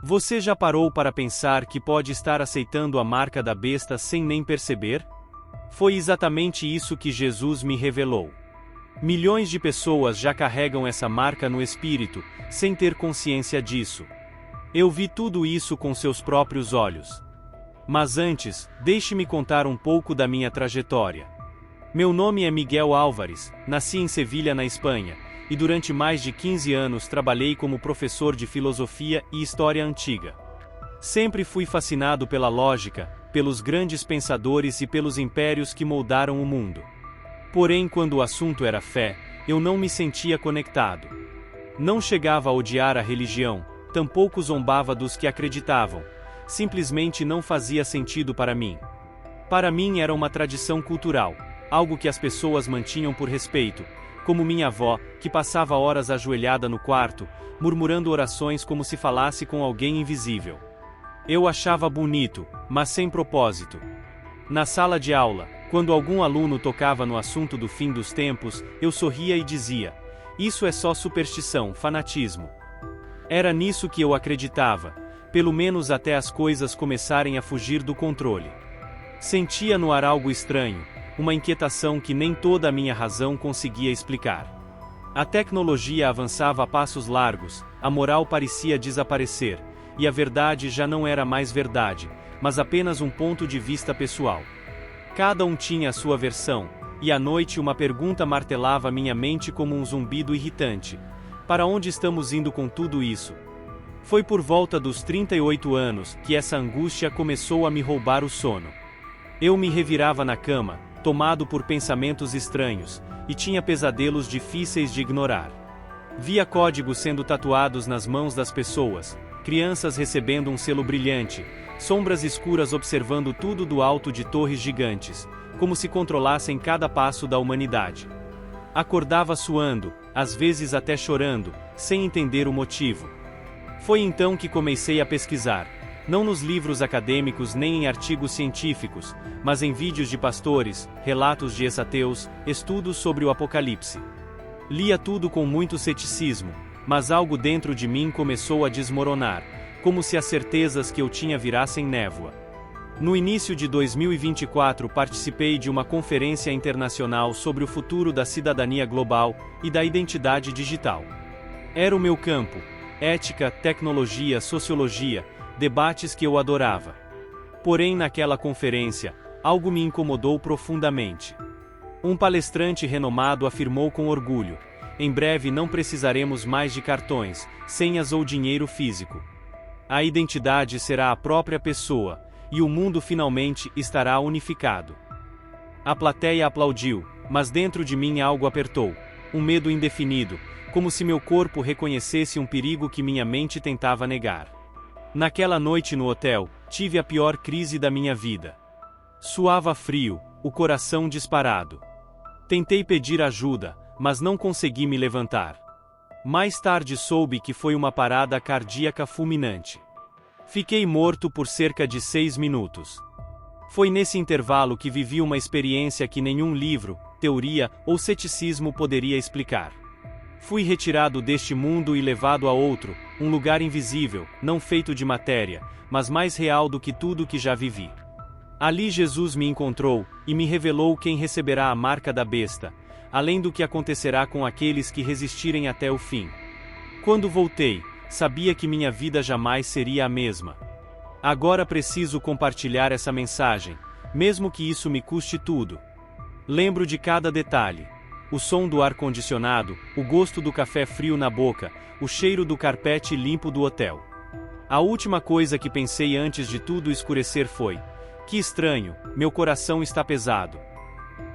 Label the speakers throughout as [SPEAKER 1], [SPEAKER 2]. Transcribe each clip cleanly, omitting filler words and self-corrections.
[SPEAKER 1] Você já parou para pensar que pode estar aceitando a marca da besta sem nem perceber? Foi exatamente isso que Jesus me revelou. Milhões de pessoas já carregam essa marca no espírito, sem ter consciência disso. Eu vi tudo isso com seus próprios olhos. Mas antes, deixe-me contar um pouco da minha trajetória. Meu nome é Miguel Álvares, nasci em Sevilha, na Espanha, e durante mais de 15 anos trabalhei como professor de filosofia e história antiga. Sempre fui fascinado pela lógica, pelos grandes pensadores e pelos impérios que moldaram o mundo. Porém, quando o assunto era fé, eu não me sentia conectado. Não chegava a odiar a religião, tampouco zombava dos que acreditavam. Simplesmente não fazia sentido para mim. Para mim era uma tradição cultural, algo que as pessoas mantinham por respeito, como minha avó, que passava horas ajoelhada no quarto, murmurando orações como se falasse com alguém invisível. Eu achava bonito, mas sem propósito. Na sala de aula, quando algum aluno tocava no assunto do fim dos tempos, eu sorria e dizia: isso é só superstição, fanatismo. Era nisso que eu acreditava, pelo menos até as coisas começarem a fugir do controle. Sentia no ar algo estranho, uma inquietação que nem toda a minha razão conseguia explicar. A tecnologia avançava a passos largos, a moral parecia desaparecer, e a verdade já não era mais verdade, mas apenas um ponto de vista pessoal. Cada um tinha a sua versão, e à noite uma pergunta martelava minha mente como um zumbido irritante: para onde estamos indo com tudo isso? Foi por volta dos 38 anos que essa angústia começou a me roubar o sono. Eu me revirava na cama, tomado por pensamentos estranhos, e tinha pesadelos difíceis de ignorar. Via códigos sendo tatuados nas mãos das pessoas, crianças recebendo um selo brilhante, sombras escuras observando tudo do alto de torres gigantes, como se controlassem cada passo da humanidade. Acordava suando, às vezes até chorando, sem entender o motivo. Foi então que comecei a pesquisar, não nos livros acadêmicos nem em artigos científicos, mas em vídeos de pastores, relatos de ex-ateus, estudos sobre o Apocalipse. Lia tudo com muito ceticismo, mas algo dentro de mim começou a desmoronar, como se as certezas que eu tinha virassem névoa. No início de 2024 participei de uma conferência internacional sobre o futuro da cidadania global e da identidade digital. Era o meu campo: ética, tecnologia, sociologia, debates que eu adorava. Porém, naquela conferência, algo me incomodou profundamente. Um palestrante renomado afirmou com orgulho: em breve não precisaremos mais de cartões, senhas ou dinheiro físico. A identidade será a própria pessoa, e o mundo finalmente estará unificado. A plateia aplaudiu, mas dentro de mim algo apertou, um medo indefinido, como se meu corpo reconhecesse um perigo que minha mente tentava negar. Naquela noite no hotel, tive a pior crise da minha vida. Suava frio, o coração disparado. Tentei pedir ajuda, mas não consegui me levantar. Mais tarde soube que foi uma parada cardíaca fulminante. Fiquei morto por cerca de 6 minutos. Foi nesse intervalo que vivi uma experiência que nenhum livro, teoria ou ceticismo poderia explicar. Fui retirado deste mundo e levado a outro, um lugar invisível, não feito de matéria, mas mais real do que tudo que já vivi. Ali Jesus me encontrou, e me revelou quem receberá a marca da besta, além do que acontecerá com aqueles que resistirem até o fim. Quando voltei, sabia que minha vida jamais seria a mesma. Agora preciso compartilhar essa mensagem, mesmo que isso me custe tudo. Lembro de cada detalhe: o som do ar-condicionado, o gosto do café frio na boca, o cheiro do carpete limpo do hotel. A última coisa que pensei antes de tudo escurecer foi: que estranho, meu coração está pesado.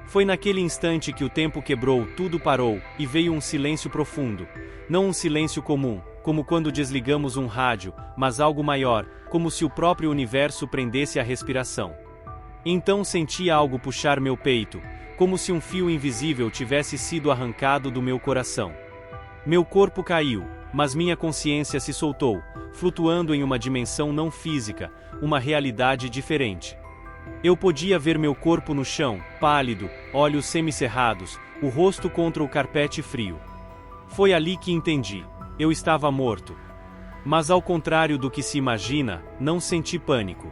[SPEAKER 1] Foi naquele instante que o tempo quebrou, tudo parou, e veio um silêncio profundo. Não um silêncio comum, como quando desligamos um rádio, mas algo maior, como se o próprio universo prendesse a respiração. Então senti algo puxar meu peito, como se um fio invisível tivesse sido arrancado do meu coração. Meu corpo caiu, mas minha consciência se soltou, flutuando em uma dimensão não física, uma realidade diferente. Eu podia ver meu corpo no chão, pálido, olhos semicerrados, o rosto contra o carpete frio. Foi ali que entendi: eu estava morto. Mas ao contrário do que se imagina, não senti pânico.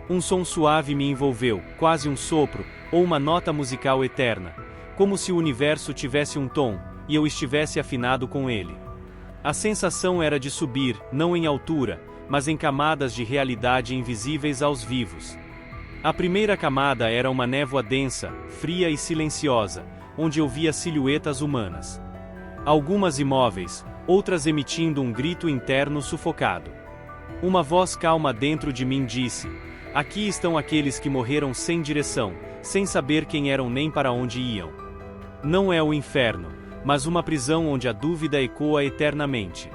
[SPEAKER 1] Um som suave me envolveu, quase um sopro, ou uma nota musical eterna, como se o universo tivesse um tom, e eu estivesse afinado com ele. A sensação era de subir, não em altura, mas em camadas de realidade invisíveis aos vivos. A primeira camada era uma névoa densa, fria e silenciosa, onde eu via silhuetas humanas. Algumas imóveis, outras emitindo um grito interno sufocado. Uma voz calma dentro de mim disse: aqui estão aqueles que morreram sem direção, sem saber quem eram nem para onde iam. Não é o inferno, mas uma prisão onde a dúvida ecoa eternamente.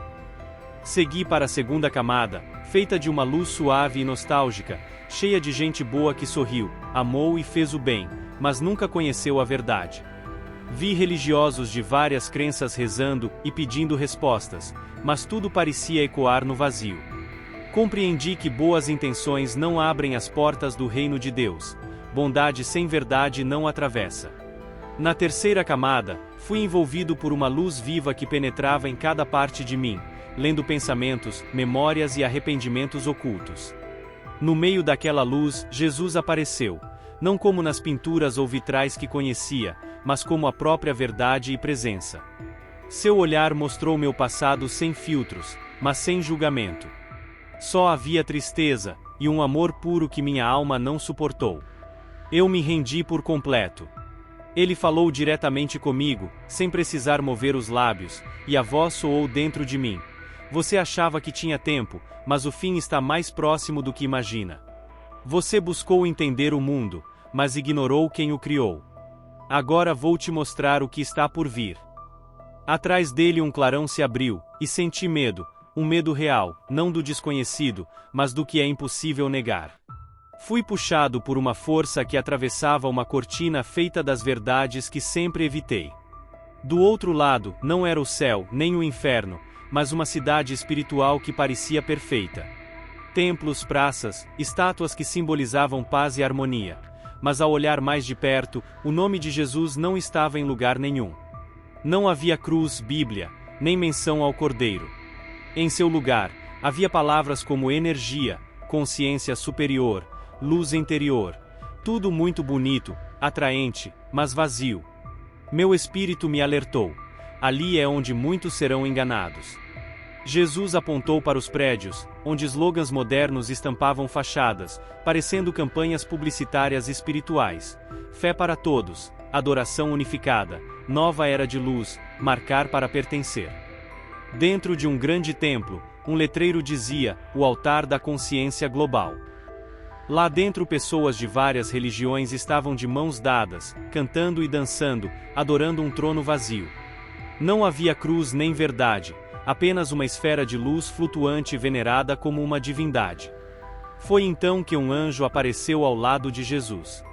[SPEAKER 1] Segui para a segunda camada, feita de uma luz suave e nostálgica, cheia de gente boa que sorriu, amou e fez o bem, mas nunca conheceu a verdade. Vi religiosos de várias crenças rezando e pedindo respostas, mas tudo parecia ecoar no vazio. Compreendi que boas intenções não abrem as portas do reino de Deus, bondade sem verdade não atravessa. Na terceira camada, fui envolvido por uma luz viva que penetrava em cada parte de mim, lendo pensamentos, memórias e arrependimentos ocultos. No meio daquela luz, Jesus apareceu, não como nas pinturas ou vitrais que conhecia, mas como a própria verdade e presença. Seu olhar mostrou meu passado sem filtros, mas sem julgamento. Só havia tristeza, e um amor puro que minha alma não suportou. Eu me rendi por completo. Ele falou diretamente comigo, sem precisar mover os lábios, e a voz soou dentro de mim. Você achava que tinha tempo, mas o fim está mais próximo do que imagina. Você buscou entender o mundo, mas ignorou quem o criou. Agora vou te mostrar o que está por vir. Atrás dele um clarão se abriu, e senti medo, um medo real, não do desconhecido, mas do que é impossível negar. Fui puxado por uma força que atravessava uma cortina feita das verdades que sempre evitei. Do outro lado, não era o céu, nem o inferno, mas uma cidade espiritual que parecia perfeita. Templos, praças, estátuas que simbolizavam paz e harmonia. Mas ao olhar mais de perto, o nome de Jesus não estava em lugar nenhum. Não havia cruz, Bíblia, nem menção ao Cordeiro. Em seu lugar, havia palavras como energia, consciência superior, luz interior. Tudo muito bonito, atraente, mas vazio. Meu espírito me alertou. Ali é onde muitos serão enganados. Jesus apontou para os prédios, onde slogans modernos estampavam fachadas, parecendo campanhas publicitárias espirituais. Fé para todos, adoração unificada, nova era de luz, marcar para pertencer. Dentro de um grande templo, um letreiro dizia: o altar da consciência global. Lá dentro pessoas de várias religiões estavam de mãos dadas, cantando e dançando, adorando um trono vazio. Não havia cruz nem verdade, apenas uma esfera de luz flutuante venerada como uma divindade. Foi então que um anjo apareceu ao lado de Jesus.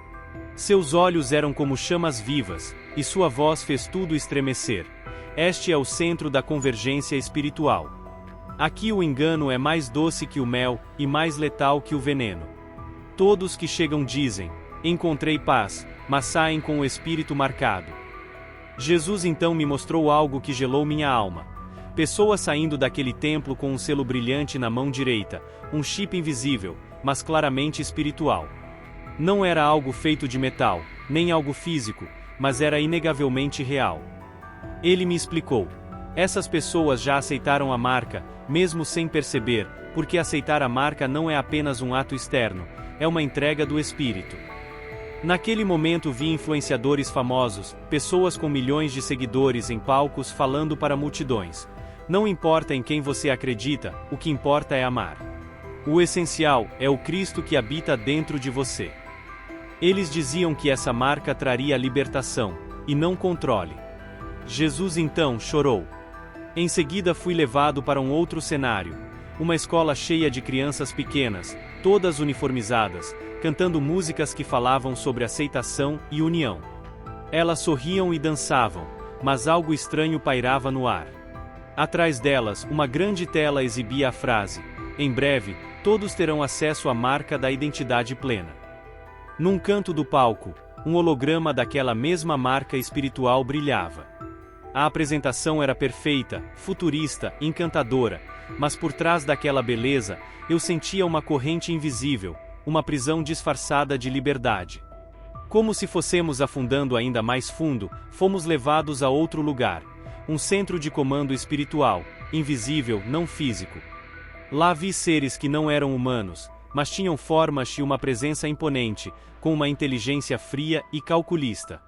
[SPEAKER 1] Seus olhos eram como chamas vivas, e sua voz fez tudo estremecer. Este é o centro da convergência espiritual. Aqui o engano é mais doce que o mel, e mais letal que o veneno. Todos que chegam dizem: encontrei paz, mas saem com o espírito marcado. Jesus então me mostrou algo que gelou minha alma. Pessoas saindo daquele templo com um selo brilhante na mão direita, um chip invisível, mas claramente espiritual. Não era algo feito de metal, nem algo físico, mas era inegavelmente real. Ele me explicou: essas pessoas já aceitaram a marca, mesmo sem perceber, porque aceitar a marca não é apenas um ato externo, é uma entrega do espírito. Naquele momento vi influenciadores famosos, pessoas com milhões de seguidores em palcos falando para multidões. Não importa em quem você acredita, o que importa é amar. O essencial é o Cristo que habita dentro de você. Eles diziam que essa marca traria libertação, e não controle. Jesus então chorou. Em seguida fui levado para um outro cenário. Uma escola cheia de crianças pequenas, todas uniformizadas, cantando músicas que falavam sobre aceitação e união. Elas sorriam e dançavam, mas algo estranho pairava no ar. Atrás delas, uma grande tela exibia a frase: em breve, todos terão acesso à marca da identidade plena. Num canto do palco, um holograma daquela mesma marca espiritual brilhava. A apresentação era perfeita, futurista, encantadora, mas por trás daquela beleza, eu sentia uma corrente invisível, uma prisão disfarçada de liberdade. Como se fossemos afundando ainda mais fundo, fomos levados a outro lugar, um centro de comando espiritual, invisível, não físico. Lá vi seres que não eram humanos, mas tinham formas e uma presença imponente, com uma inteligência fria e calculista.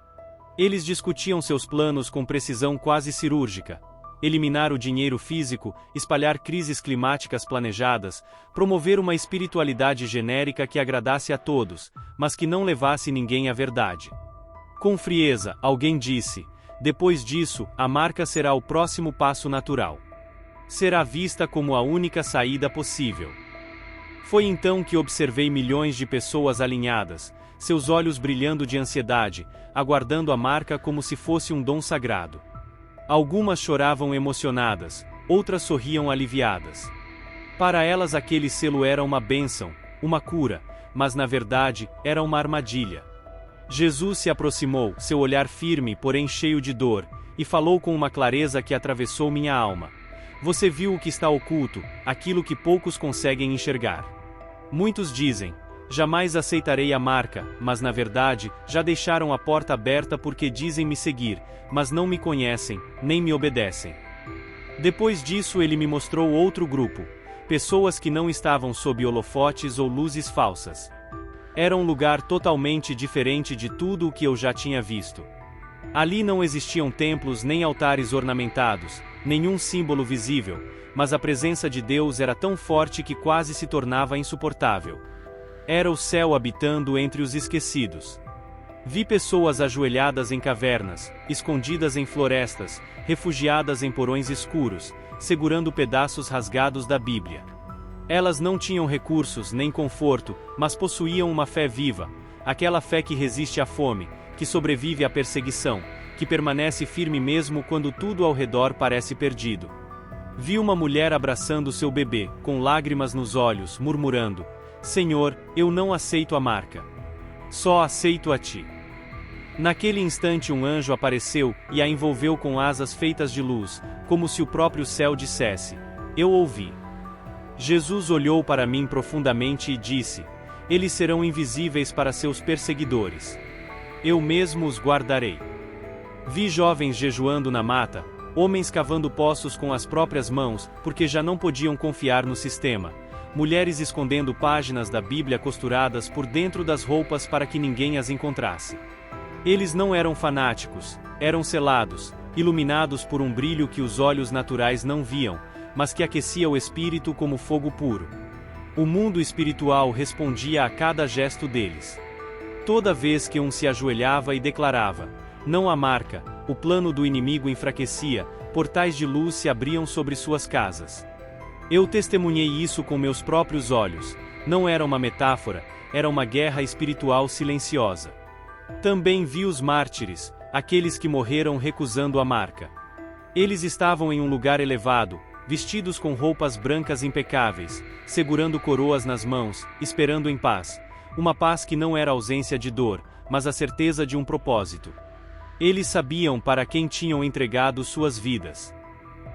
[SPEAKER 1] Eles discutiam seus planos com precisão quase cirúrgica. Eliminar o dinheiro físico, espalhar crises climáticas planejadas, promover uma espiritualidade genérica que agradasse a todos, mas que não levasse ninguém à verdade. Com frieza, alguém disse: depois disso, a marca será o próximo passo natural. Será vista como a única saída possível. Foi então que observei milhões de pessoas alinhadas, seus olhos brilhando de ansiedade, aguardando a marca como se fosse um dom sagrado. Algumas choravam emocionadas, outras sorriam aliviadas. Para elas aquele selo era uma bênção, uma cura, mas na verdade, era uma armadilha. Jesus se aproximou, seu olhar firme, porém cheio de dor, e falou com uma clareza que atravessou minha alma. Você viu o que está oculto, aquilo que poucos conseguem enxergar. Muitos dizem: jamais aceitarei a marca, mas na verdade, já deixaram a porta aberta porque dizem me seguir, mas não me conhecem, nem me obedecem. Depois disso ele me mostrou outro grupo, pessoas que não estavam sob holofotes ou luzes falsas. Era um lugar totalmente diferente de tudo o que eu já tinha visto. Ali não existiam templos nem altares ornamentados, nenhum símbolo visível, mas a presença de Deus era tão forte que quase se tornava insuportável. Era o céu habitando entre os esquecidos. Vi pessoas ajoelhadas em cavernas, escondidas em florestas, refugiadas em porões escuros, segurando pedaços rasgados da Bíblia. Elas não tinham recursos nem conforto, mas possuíam uma fé viva, aquela fé que resiste à fome, que sobrevive à perseguição, que permanece firme mesmo quando tudo ao redor parece perdido. Vi uma mulher abraçando seu bebê, com lágrimas nos olhos, murmurando: Senhor, eu não aceito a marca. Só aceito a ti. Naquele instante um anjo apareceu e a envolveu com asas feitas de luz, como se o próprio céu dissesse: eu ouvi. Jesus olhou para mim profundamente e disse: eles serão invisíveis para seus perseguidores. Eu mesmo os guardarei. Vi jovens jejuando na mata, homens cavando poços com as próprias mãos, porque já não podiam confiar no sistema. Mulheres escondendo páginas da Bíblia costuradas por dentro das roupas para que ninguém as encontrasse. Eles não eram fanáticos, eram selados, iluminados por um brilho que os olhos naturais não viam, mas que aquecia o espírito como fogo puro. O mundo espiritual respondia a cada gesto deles. Toda vez que um se ajoelhava e declarava: não há marca, o plano do inimigo enfraquecia, portais de luz se abriam sobre suas casas. Eu testemunhei isso com meus próprios olhos, não era uma metáfora, era uma guerra espiritual silenciosa. Também vi os mártires, aqueles que morreram recusando a marca. Eles estavam em um lugar elevado, vestidos com roupas brancas impecáveis, segurando coroas nas mãos, esperando em paz, uma paz que não era ausência de dor, mas a certeza de um propósito. Eles sabiam para quem tinham entregado suas vidas.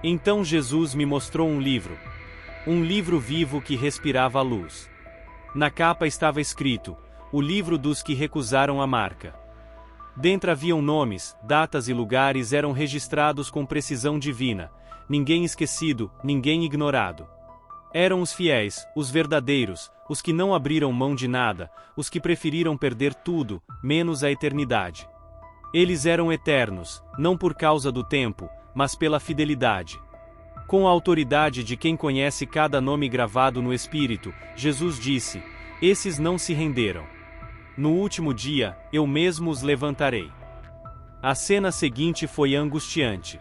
[SPEAKER 1] Então Jesus me mostrou um livro vivo que respirava a luz. Na capa estava escrito: o livro dos que recusaram a marca. Dentro haviam nomes, datas e lugares eram registrados com precisão divina, ninguém esquecido, ninguém ignorado. Eram os fiéis, os verdadeiros, os que não abriram mão de nada, os que preferiram perder tudo, menos a eternidade. Eles eram eternos, não por causa do tempo, mas pela fidelidade. Com a autoridade de quem conhece cada nome gravado no Espírito, Jesus disse: esses não se renderam. No último dia, eu mesmo os levantarei. A cena seguinte foi angustiante.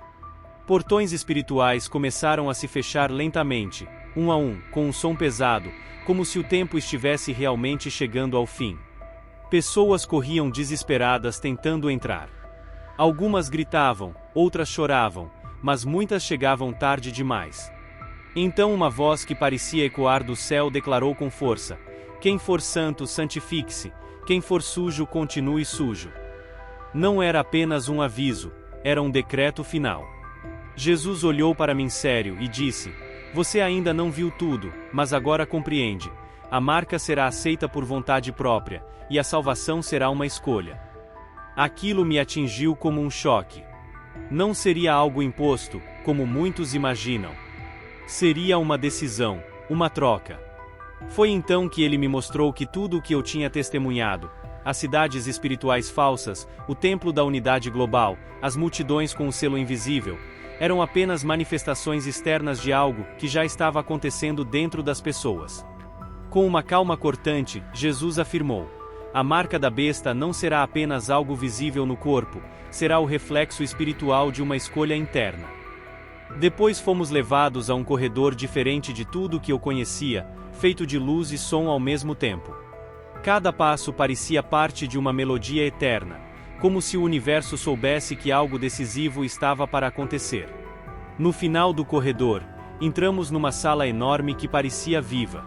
[SPEAKER 1] Portões espirituais começaram a se fechar lentamente, um a um, com um som pesado, como se o tempo estivesse realmente chegando ao fim. Pessoas corriam desesperadas tentando entrar. Algumas gritavam, outras choravam, mas muitas chegavam tarde demais. Então uma voz que parecia ecoar do céu declarou com força: quem for santo, santifique-se, quem for sujo, continue sujo. Não era apenas um aviso, era um decreto final. Jesus olhou para mim sério e disse: Você ainda não viu tudo, mas agora compreende. A marca será aceita por vontade própria, e a salvação será uma escolha. Aquilo me atingiu como um choque. Não seria algo imposto, como muitos imaginam. Seria uma decisão, uma troca. Foi então que ele me mostrou que tudo o que eu tinha testemunhado, as cidades espirituais falsas, o templo da unidade global, as multidões com o selo invisível, eram apenas manifestações externas de algo que já estava acontecendo dentro das pessoas. Com uma calma cortante, Jesus afirmou: a marca da besta não será apenas algo visível no corpo, será o reflexo espiritual de uma escolha interna. Depois fomos levados a um corredor diferente de tudo que eu conhecia, feito de luz e som ao mesmo tempo. Cada passo parecia parte de uma melodia eterna, como se o universo soubesse que algo decisivo estava para acontecer. No final do corredor, entramos numa sala enorme que parecia viva.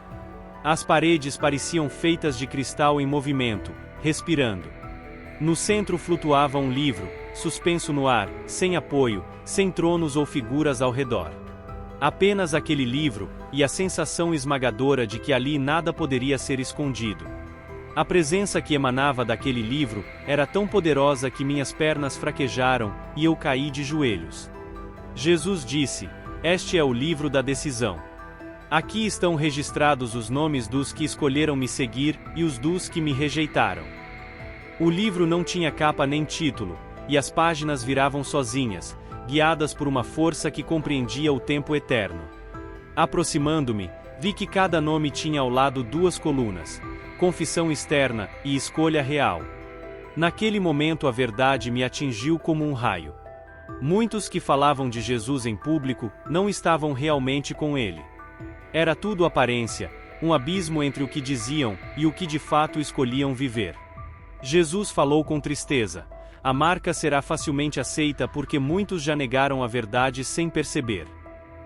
[SPEAKER 1] As paredes pareciam feitas de cristal em movimento, respirando. No centro flutuava um livro, suspenso no ar, sem apoio, sem tronos ou figuras ao redor. Apenas aquele livro, e a sensação esmagadora de que ali nada poderia ser escondido. A presença que emanava daquele livro era tão poderosa que minhas pernas fraquejaram e eu caí de joelhos. Jesus disse: este é o livro da decisão. Aqui estão registrados os nomes dos que escolheram me seguir e os dos que me rejeitaram. O livro não tinha capa nem título, e as páginas viravam sozinhas, guiadas por uma força que compreendia o tempo eterno. Aproximando-me, vi que cada nome tinha ao lado duas colunas: confissão externa e escolha real. Naquele momento a verdade me atingiu como um raio. Muitos que falavam de Jesus em público não estavam realmente com ele. Era tudo aparência, um abismo entre o que diziam e o que de fato escolhiam viver. Jesus falou com tristeza: a marca será facilmente aceita porque muitos já negaram a verdade sem perceber.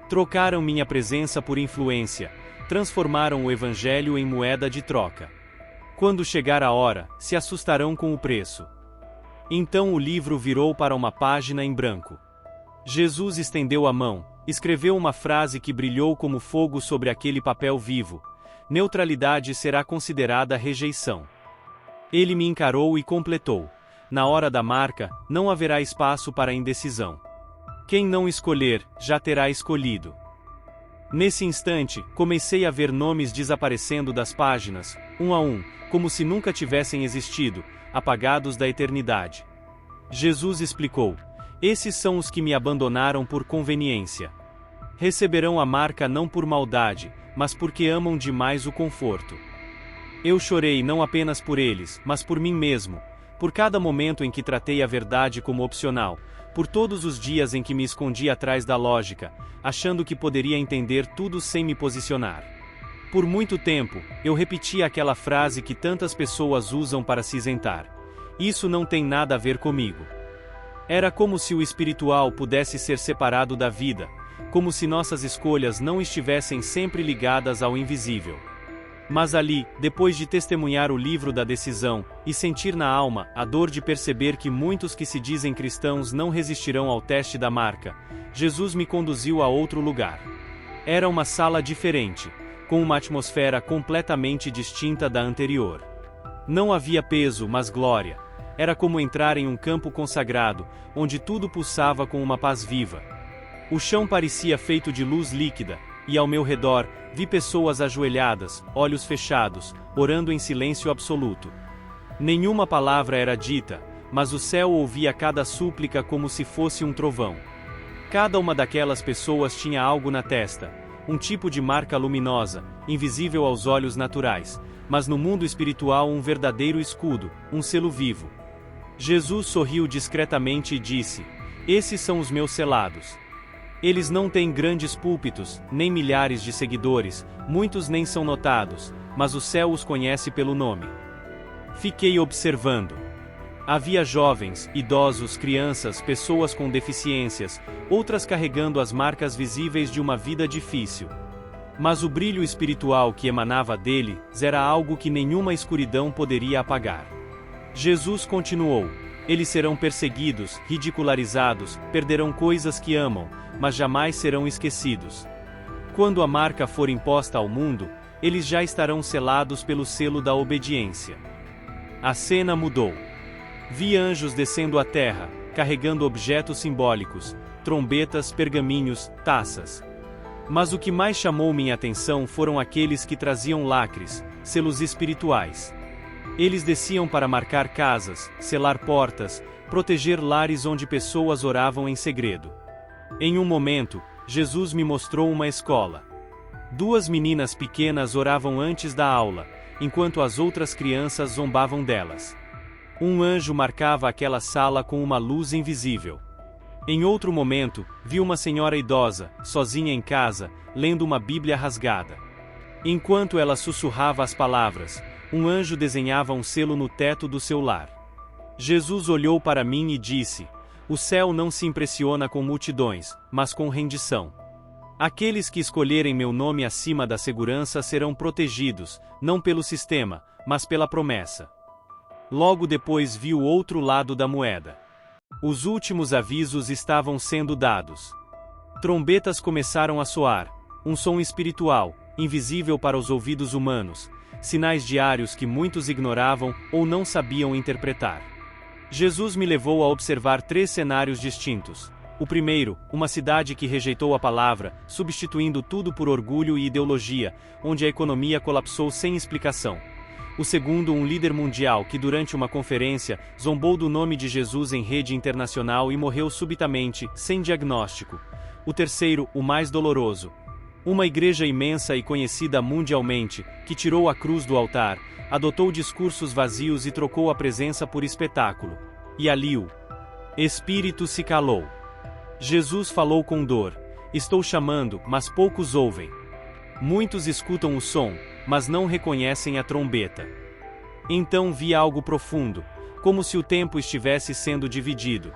[SPEAKER 1] Trocaram minha presença por influência, transformaram o evangelho em moeda de troca. Quando chegar a hora, se assustarão com o preço. Então o livro virou para uma página em branco. Jesus estendeu a mão, escreveu uma frase que brilhou como fogo sobre aquele papel vivo: neutralidade será considerada rejeição. Ele me encarou e completou: na hora da marca, não haverá espaço para indecisão. Quem não escolher, já terá escolhido. Nesse instante, comecei a ver nomes desaparecendo das páginas, um a um, como se nunca tivessem existido, apagados da eternidade. Jesus explicou: esses são os que me abandonaram por conveniência. Receberão a marca não por maldade, mas porque amam demais o conforto. Eu chorei não apenas por eles, mas por mim mesmo, por cada momento em que tratei a verdade como opcional, por todos os dias em que me escondi atrás da lógica, achando que poderia entender tudo sem me posicionar. Por muito tempo, eu repetia aquela frase que tantas pessoas usam para se isentar: isso não tem nada a ver comigo. Era como se o espiritual pudesse ser separado da vida, como se nossas escolhas não estivessem sempre ligadas ao invisível. Mas ali, depois de testemunhar o livro da decisão, e sentir na alma a dor de perceber que muitos que se dizem cristãos não resistirão ao teste da marca, Jesus me conduziu a outro lugar. Era uma sala diferente, com uma atmosfera completamente distinta da anterior. Não havia peso, mas glória. Era como entrar em um campo consagrado, onde tudo pulsava com uma paz viva. O chão parecia feito de luz líquida, e ao meu redor, vi pessoas ajoelhadas, olhos fechados, orando em silêncio absoluto. Nenhuma palavra era dita, mas o céu ouvia cada súplica como se fosse um trovão. Cada uma daquelas pessoas tinha algo na testa, um tipo de marca luminosa, invisível aos olhos naturais, mas no mundo espiritual um verdadeiro escudo, um selo vivo. Jesus sorriu discretamente e disse: esses são os meus selados. Eles não têm grandes púlpitos, nem milhares de seguidores, muitos nem são notados, mas o céu os conhece pelo nome. Fiquei observando. Havia jovens, idosos, crianças, pessoas com deficiências, outras carregando as marcas visíveis de uma vida difícil. Mas o brilho espiritual que emanava deles era algo que nenhuma escuridão poderia apagar. Jesus continuou: eles serão perseguidos, ridicularizados, perderão coisas que amam, mas jamais serão esquecidos. Quando a marca for imposta ao mundo, eles já estarão selados pelo selo da obediência. A cena mudou. Vi anjos descendo à terra, carregando objetos simbólicos, trombetas, pergaminhos, taças. Mas o que mais chamou minha atenção foram aqueles que traziam lacres, selos espirituais. Eles desciam para marcar casas, selar portas, proteger lares onde pessoas oravam em segredo. Em um momento, Jesus me mostrou uma escola. 2 meninas pequenas oravam antes da aula, enquanto as outras crianças zombavam delas. Um anjo marcava aquela sala com uma luz invisível. Em outro momento, vi uma senhora idosa, sozinha em casa, lendo uma Bíblia rasgada. Enquanto ela sussurrava as palavras, um anjo desenhava um selo no teto do seu lar. Jesus olhou para mim e disse: "O céu não se impressiona com multidões, mas com rendição. Aqueles que escolherem meu nome acima da segurança serão protegidos, não pelo sistema, mas pela promessa." Logo depois vi o outro lado da moeda. Os últimos avisos estavam sendo dados. Trombetas começaram a soar, um som espiritual, invisível para os ouvidos humanos, sinais diários que muitos ignoravam ou não sabiam interpretar. Jesus me levou a observar 3 cenários distintos. O primeiro, uma cidade que rejeitou a palavra, substituindo tudo por orgulho e ideologia, onde a economia colapsou sem explicação. O segundo, um líder mundial que durante uma conferência, zombou do nome de Jesus em rede internacional e morreu subitamente, sem diagnóstico. O terceiro, o mais doloroso. Uma igreja imensa e conhecida mundialmente, que tirou a cruz do altar, adotou discursos vazios e trocou a presença por espetáculo. E ali o Espírito se calou. Jesus falou com dor: "Estou chamando, mas poucos ouvem. Muitos escutam o som, mas não reconhecem a trombeta." Então vi algo profundo, como se o tempo estivesse sendo dividido.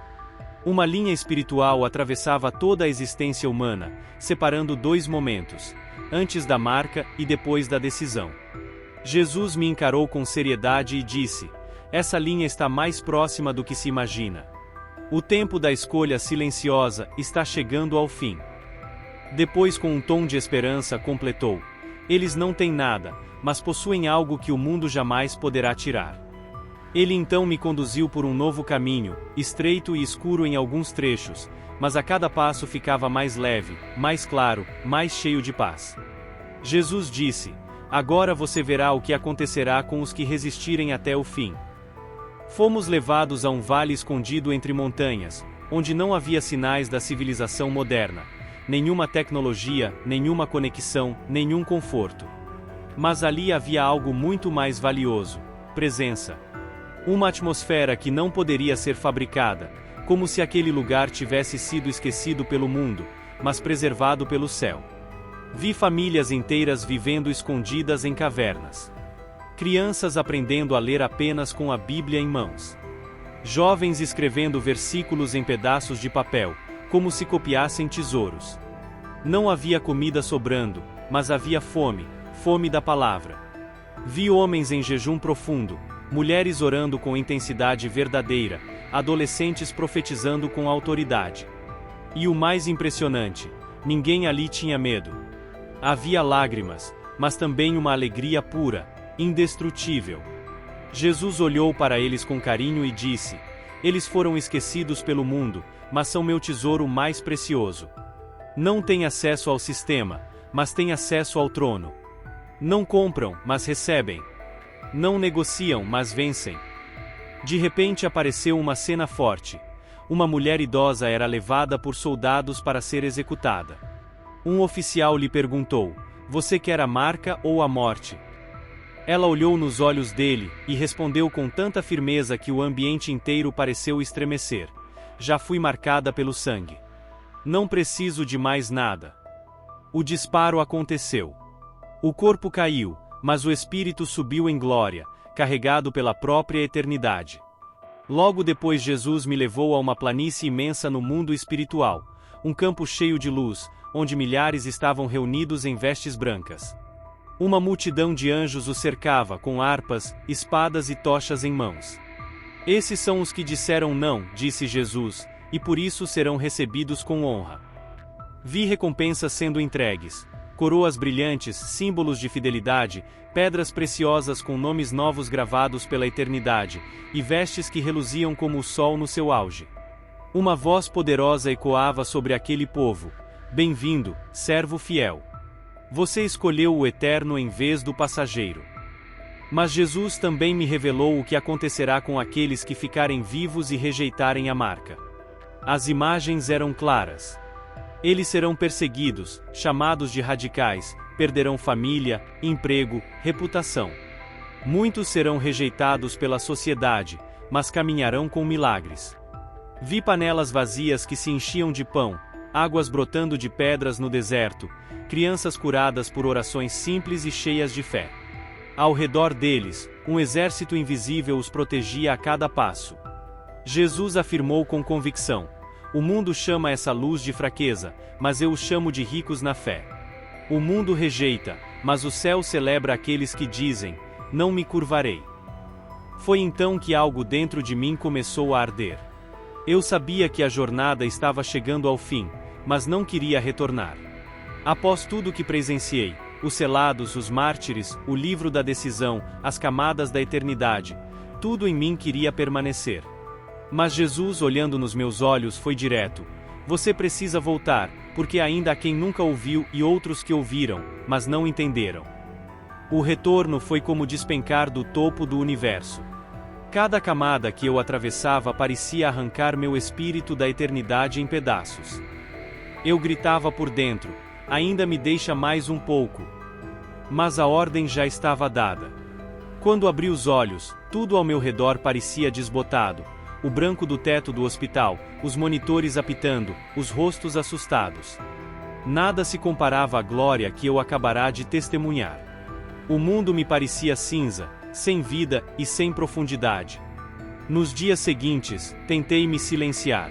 [SPEAKER 1] Uma linha espiritual atravessava toda a existência humana, separando 2 momentos, antes da marca e depois da decisão. Jesus me encarou com seriedade e disse: "Essa linha está mais próxima do que se imagina. O tempo da escolha silenciosa está chegando ao fim." Depois, com um tom de esperança, completou: "Eles não têm nada, mas possuem algo que o mundo jamais poderá tirar." Ele então me conduziu por um novo caminho, estreito e escuro em alguns trechos, mas a cada passo ficava mais leve, mais claro, mais cheio de paz. Jesus disse: "Agora você verá o que acontecerá com os que resistirem até o fim." Fomos levados a um vale escondido entre montanhas, onde não havia sinais da civilização moderna, nenhuma tecnologia, nenhuma conexão, nenhum conforto. Mas ali havia algo muito mais valioso: presença. Uma atmosfera que não poderia ser fabricada, como se aquele lugar tivesse sido esquecido pelo mundo, mas preservado pelo céu. Vi famílias inteiras vivendo escondidas em cavernas. Crianças aprendendo a ler apenas com a Bíblia em mãos. Jovens escrevendo versículos em pedaços de papel, como se copiassem tesouros. Não havia comida sobrando, mas havia fome, fome da palavra. Vi homens em jejum profundo, mulheres orando com intensidade verdadeira, adolescentes profetizando com autoridade. E o mais impressionante, ninguém ali tinha medo. Havia lágrimas, mas também uma alegria pura, indestrutível. Jesus olhou para eles com carinho e disse: "Eles foram esquecidos pelo mundo, mas são meu tesouro mais precioso. Não têm acesso ao sistema, mas têm acesso ao trono. Não compram, mas recebem. Não negociam, mas vencem." De repente apareceu uma cena forte. Uma mulher idosa era levada por soldados para ser executada. Um oficial lhe perguntou: "Você quer a marca ou a morte?" Ela olhou nos olhos dele, e respondeu com tanta firmeza que o ambiente inteiro pareceu estremecer: "Já fui marcada pelo sangue. Não preciso de mais nada." O disparo aconteceu. O corpo caiu, mas o espírito subiu em glória, carregado pela própria eternidade. Logo depois Jesus me levou a uma planície imensa no mundo espiritual, um campo cheio de luz, onde milhares estavam reunidos em vestes brancas. Uma multidão de anjos o cercava com harpas, espadas e tochas em mãos. "Esses são os que disseram não", disse Jesus, "e por isso serão recebidos com honra." Vi recompensas sendo entregues. coroas brilhantes, símbolos de fidelidade, pedras preciosas com nomes novos gravados pela eternidade, e vestes que reluziam como o sol no seu auge. Uma voz poderosa ecoava sobre aquele povo: bem-vindo, servo fiel. Você escolheu o eterno em vez do passageiro. Mas Jesus também me revelou o que acontecerá com aqueles que ficarem vivos e rejeitarem a marca. As imagens eram claras. Eles serão perseguidos, chamados de radicais, perderão família, emprego, reputação. Muitos serão rejeitados pela sociedade, mas caminharão com milagres. Vi panelas vazias que se enchiam de pão, águas brotando de pedras no deserto, crianças curadas por orações simples e cheias de fé. Ao redor deles, um exército invisível os protegia a cada passo. Jesus afirmou com convicção: o mundo chama essa luz de fraqueza, mas eu os chamo de ricos na fé. O mundo rejeita, mas o céu celebra aqueles que dizem: não me curvarei. Foi então que algo dentro de mim começou a arder. Eu sabia que a jornada estava chegando ao fim, mas não queria retornar. Após tudo que presenciei, os selados, os mártires, o livro da decisão, as camadas da eternidade, tudo em mim queria permanecer. Mas Jesus, olhando nos meus olhos, foi direto: você precisa voltar, porque ainda há quem nunca ouviu e outros que ouviram, mas não entenderam. O retorno foi como despencar do topo do universo. Cada camada que eu atravessava parecia arrancar meu espírito da eternidade em pedaços. Eu gritava por dentro: ainda me deixa mais um pouco. Mas a ordem já estava dada. Quando abri os olhos, tudo ao meu redor parecia desbotado: o branco do teto do hospital, os monitores apitando, os rostos assustados. Nada se comparava à glória que eu acabará de testemunhar. O mundo me parecia cinza, sem vida e sem profundidade. Nos dias seguintes, tentei me silenciar.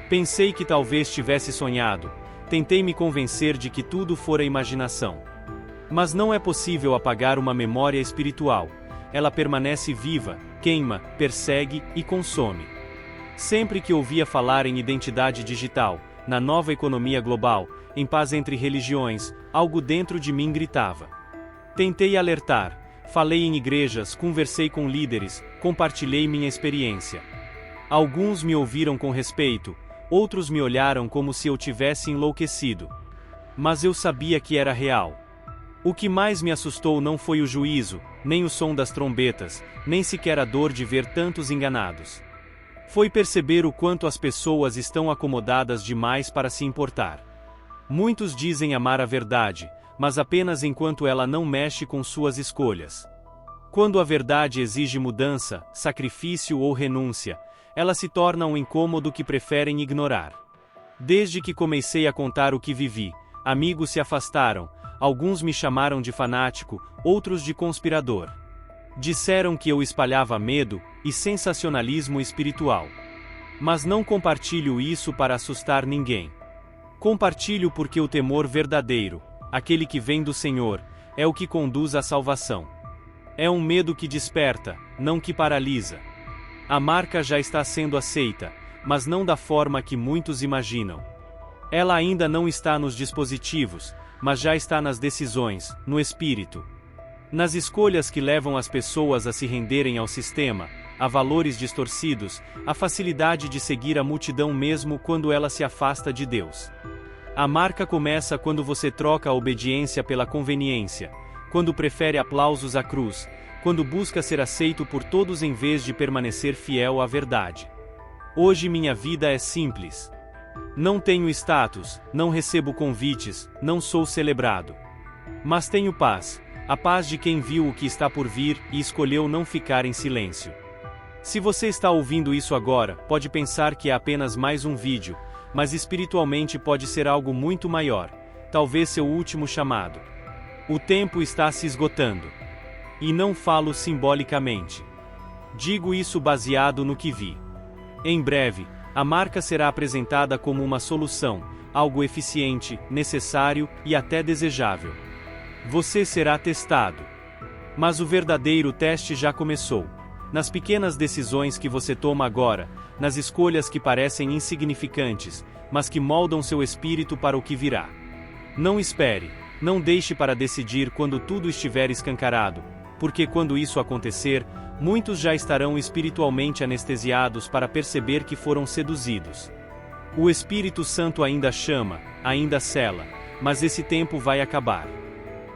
[SPEAKER 1] Pensei que talvez tivesse sonhado, tentei me convencer de que tudo fora imaginação. Mas não é possível apagar uma memória espiritual. Ela permanece viva, queima, persegue e consome. Sempre que ouvia falar em identidade digital, na nova economia global, em paz entre religiões, algo dentro de mim gritava. Tentei alertar, falei em igrejas, conversei com líderes, compartilhei minha experiência. Alguns me ouviram com respeito, outros me olharam como se eu tivesse enlouquecido. Mas eu sabia que era real. O que mais me assustou não foi o juízo, nem o som das trombetas, nem sequer a dor de ver tantos enganados. Foi perceber o quanto as pessoas estão acomodadas demais para se importar. Muitos dizem amar a verdade, mas apenas enquanto ela não mexe com suas escolhas. Quando a verdade exige mudança, sacrifício ou renúncia, ela se torna um incômodo que preferem ignorar. Desde que comecei a contar o que vivi, amigos se afastaram, alguns me chamaram de fanático, outros de conspirador. Disseram que eu espalhava medo e sensacionalismo espiritual. Mas não compartilho isso para assustar ninguém. Compartilho porque o temor verdadeiro, aquele que vem do Senhor, é o que conduz à salvação. É um medo que desperta, não que paralisa. A marca já está sendo aceita, mas não da forma que muitos imaginam. Ela ainda não está nos dispositivos, mas já está nas decisões, no espírito. Nas escolhas que levam as pessoas a se renderem ao sistema, a valores distorcidos, a facilidade de seguir a multidão mesmo quando ela se afasta de Deus. A marca começa quando você troca a obediência pela conveniência, quando prefere aplausos à cruz, quando busca ser aceito por todos em vez de permanecer fiel à verdade. Hoje minha vida é simples. Não tenho status, não recebo convites, não sou celebrado. Mas tenho paz, a paz de quem viu o que está por vir e escolheu não ficar em silêncio. Se você está ouvindo isso agora, pode pensar que é apenas mais um vídeo, mas espiritualmente pode ser algo muito maior, talvez seu último chamado. O tempo está se esgotando. E não falo simbolicamente. Digo isso baseado no que vi. Em breve, a marca será apresentada como uma solução, algo eficiente, necessário e até desejável. Você será testado. Mas o verdadeiro teste já começou. Nas pequenas decisões que você toma agora, nas escolhas que parecem insignificantes, mas que moldam seu espírito para o que virá. Não espere, Não deixe para decidir quando tudo estiver escancarado, porque quando isso acontecer, muitos já estarão espiritualmente anestesiados para perceber que foram seduzidos. O Espírito Santo ainda chama, ainda sela, mas esse tempo vai acabar.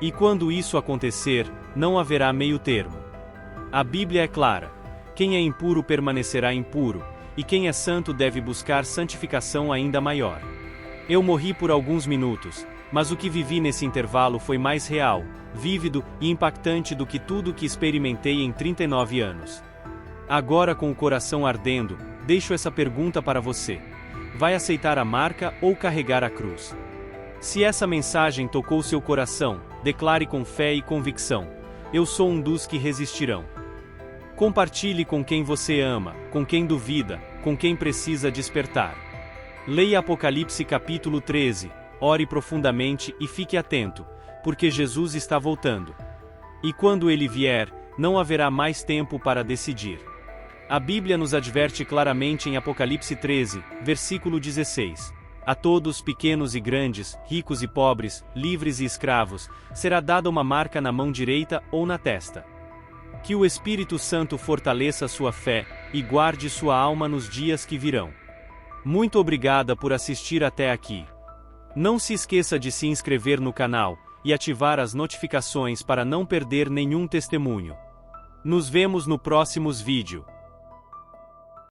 [SPEAKER 1] E quando isso acontecer, não haverá meio termo. A Bíblia é clara: quem é impuro permanecerá impuro, e quem é santo deve buscar santificação ainda maior. Eu morri por alguns minutos, mas o que vivi nesse intervalo foi mais real, vívido e impactante do que tudo que experimentei em 39 anos. Agora, com o coração ardendo, deixo essa pergunta para você: vai aceitar a marca ou carregar a cruz? Se essa mensagem tocou seu coração, declare com fé e convicção: eu sou um dos que resistirão. Compartilhe com quem você ama, com quem duvida, com quem precisa despertar. Leia Apocalipse capítulo 13, ore profundamente e fique atento, porque Jesus está voltando. E quando ele vier, não haverá mais tempo para decidir. A Bíblia nos adverte claramente em Apocalipse 13, versículo 16. A todos, pequenos e grandes, ricos e pobres, livres e escravos, será dada uma marca na mão direita ou na testa. Que o Espírito Santo fortaleça sua fé e guarde sua alma nos dias que virão. Muito obrigada por assistir até aqui. Não se esqueça de se inscrever no canal e ativar as notificações para não perder nenhum testemunho. Nos vemos no próximo vídeo.